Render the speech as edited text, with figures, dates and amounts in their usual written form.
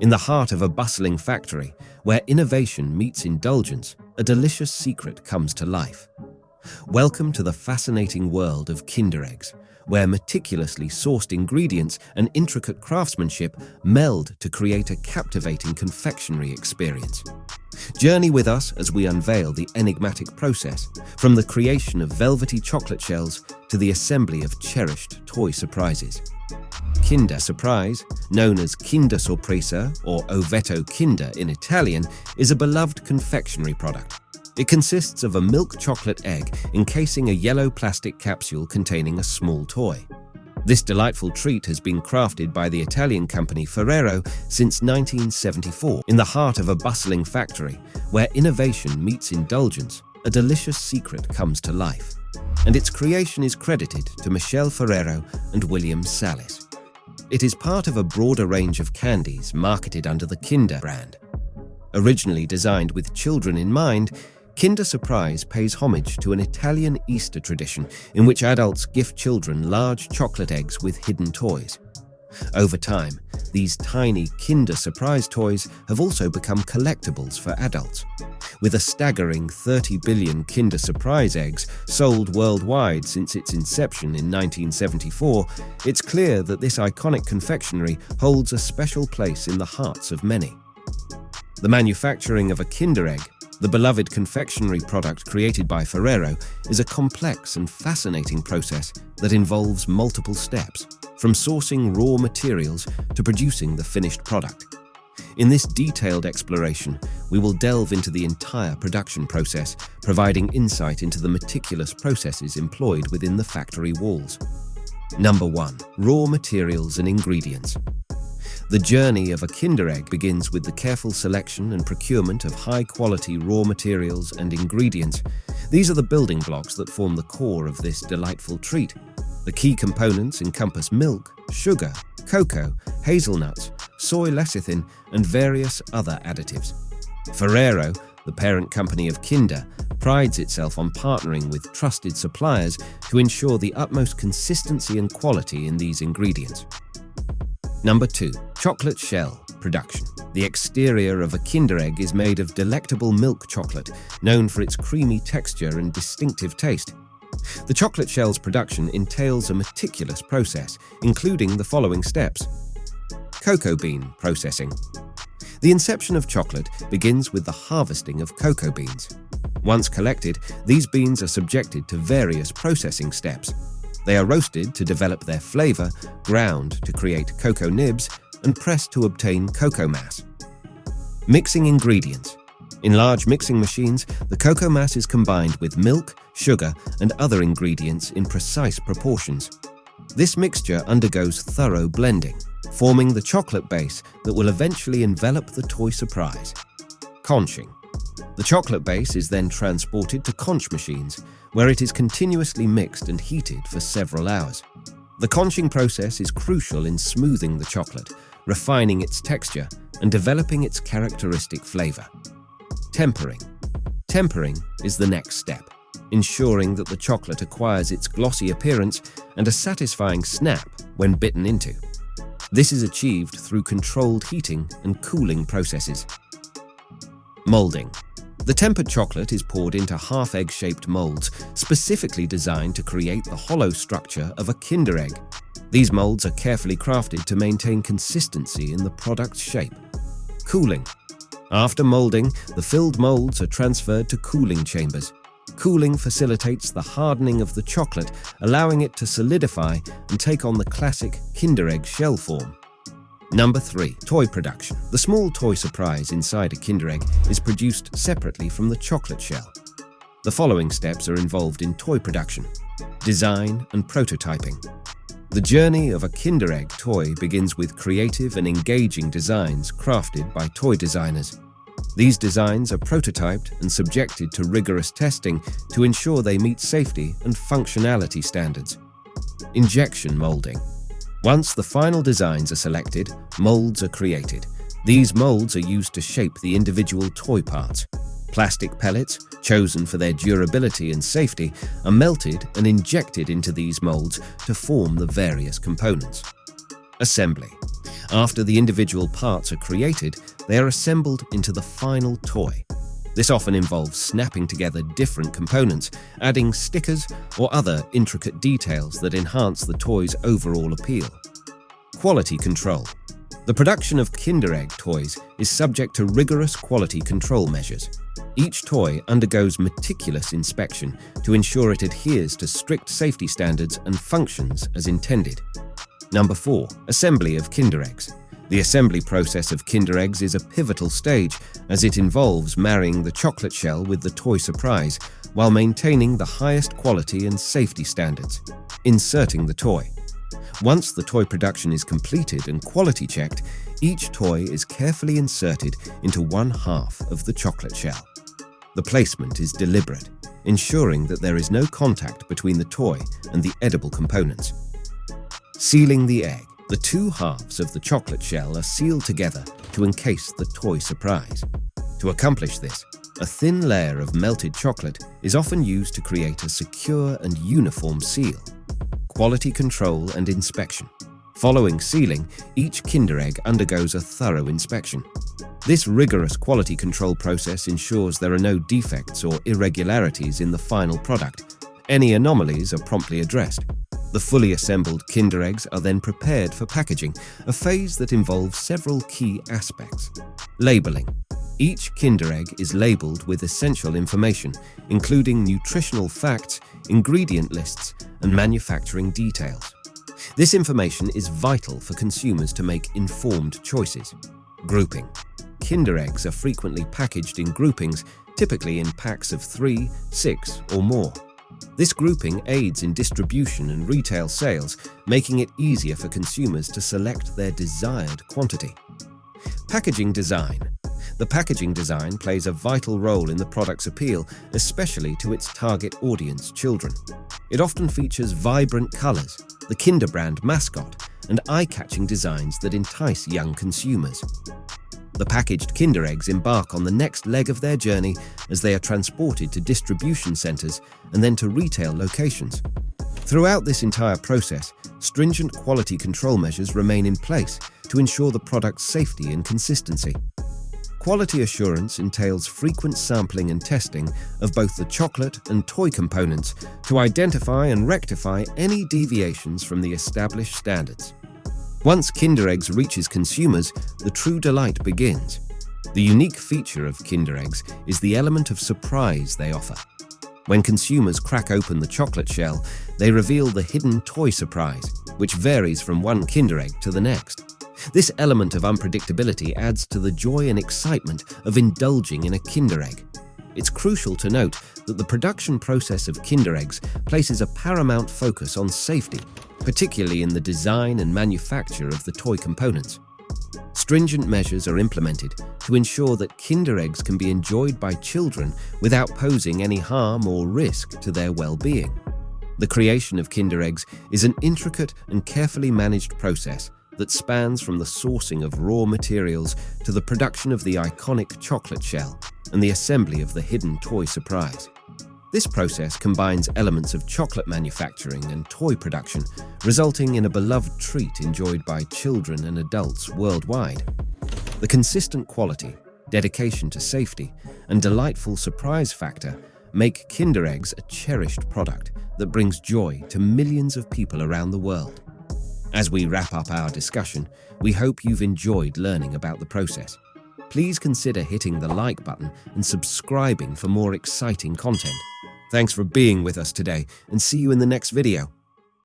In the heart of a bustling factory, where innovation meets indulgence, a delicious secret comes to life. Welcome to the fascinating world of Kinder Eggs, where meticulously sourced ingredients and intricate craftsmanship meld to create a captivating confectionery experience. Journey with us as we unveil the enigmatic process, from the creation of velvety chocolate shells to the assembly of cherished toy surprises. Kinder Surprise, known as Kinder Sorpresa or Ovetto Kinder in Italian, is a beloved confectionery product. It consists of a milk chocolate egg encasing a yellow plastic capsule containing a small toy. This delightful treat has been crafted by the Italian company Ferrero since 1974. In the heart of a bustling factory, where innovation meets indulgence, a delicious secret comes to life. And its creation is credited to Michele Ferrero and William Salis. It is part of a broader range of candies marketed under the Kinder brand. Originally designed with children in mind, Kinder Surprise pays homage to an Italian Easter tradition in which adults gift children large chocolate eggs with hidden toys. Over time, these tiny Kinder Surprise toys have also become collectibles for adults. With a staggering 30 billion Kinder Surprise eggs sold worldwide since its inception in 1974, it's clear that this iconic confectionery holds a special place in the hearts of many. The manufacturing of a Kinder Egg, the beloved confectionery product created by Ferrero, is a complex and fascinating process that involves multiple steps, from sourcing raw materials to producing the finished product. In this detailed exploration, we will delve into the entire production process, providing insight into the meticulous processes employed within the factory walls. Number 1. Raw materials and ingredients. The journey of a Kinder Egg begins with the careful selection and procurement of high-quality raw materials and ingredients. These are the building blocks that form the core of this delightful treat. The key components encompass milk, sugar, cocoa, hazelnuts, soy lecithin, and various other additives. Ferrero, the parent company of Kinder, prides itself on partnering with trusted suppliers to ensure the utmost consistency and quality in these ingredients. Number 2. Chocolate shell production. The exterior of a Kinder Egg is made of delectable milk chocolate, known for its creamy texture and distinctive taste. The chocolate shell's production entails a meticulous process, including the following steps. Cocoa bean processing. The inception of chocolate begins with the harvesting of cocoa beans. Once collected, these beans are subjected to various processing steps. They are roasted to develop their flavor, ground to create cocoa nibs, and pressed to obtain cocoa mass. Mixing ingredients. In large mixing machines, the cocoa mass is combined with milk, sugar, and other ingredients in precise proportions. This mixture undergoes thorough blending, forming the chocolate base that will eventually envelop the toy surprise. Conching. The chocolate base is then transported to conch machines, where it is continuously mixed and heated for several hours. The conching process is crucial in smoothing the chocolate, refining its texture, and developing its characteristic flavor. Tempering. Tempering is the next step, ensuring that the chocolate acquires its glossy appearance and a satisfying snap when bitten into. This is achieved through controlled heating and cooling processes. Molding. The tempered chocolate is poured into half-egg-shaped molds, specifically designed to create the hollow structure of a Kinder Egg. These molds are carefully crafted to maintain consistency in the product's shape. Cooling. After molding, the filled molds are transferred to cooling chambers. Cooling facilitates the hardening of the chocolate, allowing it to solidify and take on the classic Kinder Egg shell form. Number 3. Toy production. The small toy surprise inside a Kinder Egg is produced separately from the chocolate shell. The following steps are involved in toy production: design and prototyping. The journey of a Kinder Egg toy begins with creative and engaging designs crafted by toy designers. These designs are prototyped and subjected to rigorous testing to ensure they meet safety and functionality standards. Injection molding. Once the final designs are selected, molds are created. These molds are used to shape the individual toy parts. Plastic pellets, chosen for their durability and safety, are melted and injected into these molds to form the various components. Assembly. After the individual parts are created, they are assembled into the final toy. This often involves snapping together different components, adding stickers or other intricate details that enhance the toy's overall appeal. Quality control. The production of Kinder Egg toys is subject to rigorous quality control measures. Each toy undergoes meticulous inspection to ensure it adheres to strict safety standards and functions as intended. Number 4. Assembly of Kinder Eggs. The assembly process of Kinder Eggs is a pivotal stage as it involves marrying the chocolate shell with the toy surprise while maintaining the highest quality and safety standards. Inserting the toy. Once the toy production is completed and quality checked, each toy is carefully inserted into one half of the chocolate shell. The placement is deliberate, ensuring that there is no contact between the toy and the edible components. Sealing the egg. The two halves of the chocolate shell are sealed together to encase the toy surprise. To accomplish this, a thin layer of melted chocolate is often used to create a secure and uniform seal. Quality control and inspection. Following sealing, each Kinder Egg undergoes a thorough inspection. This rigorous quality control process ensures there are no defects or irregularities in the final product. Any anomalies are promptly addressed. The fully assembled Kinder Eggs are then prepared for packaging, a phase that involves several key aspects. Labeling. Each Kinder Egg is labeled with essential information, including nutritional facts, ingredient lists, and manufacturing details. This information is vital for consumers to make informed choices. Grouping. Kinder Eggs are frequently packaged in groupings, typically in packs of 3, 6, or more. This grouping aids in distribution and retail sales, making it easier for consumers to select their desired quantity. Packaging design. The packaging design plays a vital role in the product's appeal, especially to its target audience, children. It often features vibrant colors, the Kinder brand mascot, and eye-catching designs that entice young consumers. The packaged Kinder Eggs embark on the next leg of their journey as they are transported to distribution centers and then to retail locations. Throughout this entire process, stringent quality control measures remain in place to ensure the product's safety and consistency. Quality assurance entails frequent sampling and testing of both the chocolate and toy components to identify and rectify any deviations from the established standards. Once Kinder Eggs reaches consumers, the true delight begins. The unique feature of Kinder Eggs is the element of surprise they offer. When consumers crack open the chocolate shell, they reveal the hidden toy surprise, which varies from one Kinder Egg to the next. This element of unpredictability adds to the joy and excitement of indulging in a Kinder Egg. It's crucial to note that the production process of Kinder Eggs places a paramount focus on safety, particularly in the design and manufacture of the toy components. Stringent measures are implemented to ensure that Kinder Eggs can be enjoyed by children without posing any harm or risk to their well-being. The creation of Kinder Eggs is an intricate and carefully managed process that spans from the sourcing of raw materials to the production of the iconic chocolate shell and the assembly of the hidden toy surprise. This process combines elements of chocolate manufacturing and toy production, resulting in a beloved treat enjoyed by children and adults worldwide. The consistent quality, dedication to safety, and delightful surprise factor make Kinder Eggs a cherished product that brings joy to millions of people around the world. As we wrap up our discussion, we hope you've enjoyed learning about the process. Please consider hitting the like button and subscribing for more exciting content. Thanks for being with us today, and see you in the next video.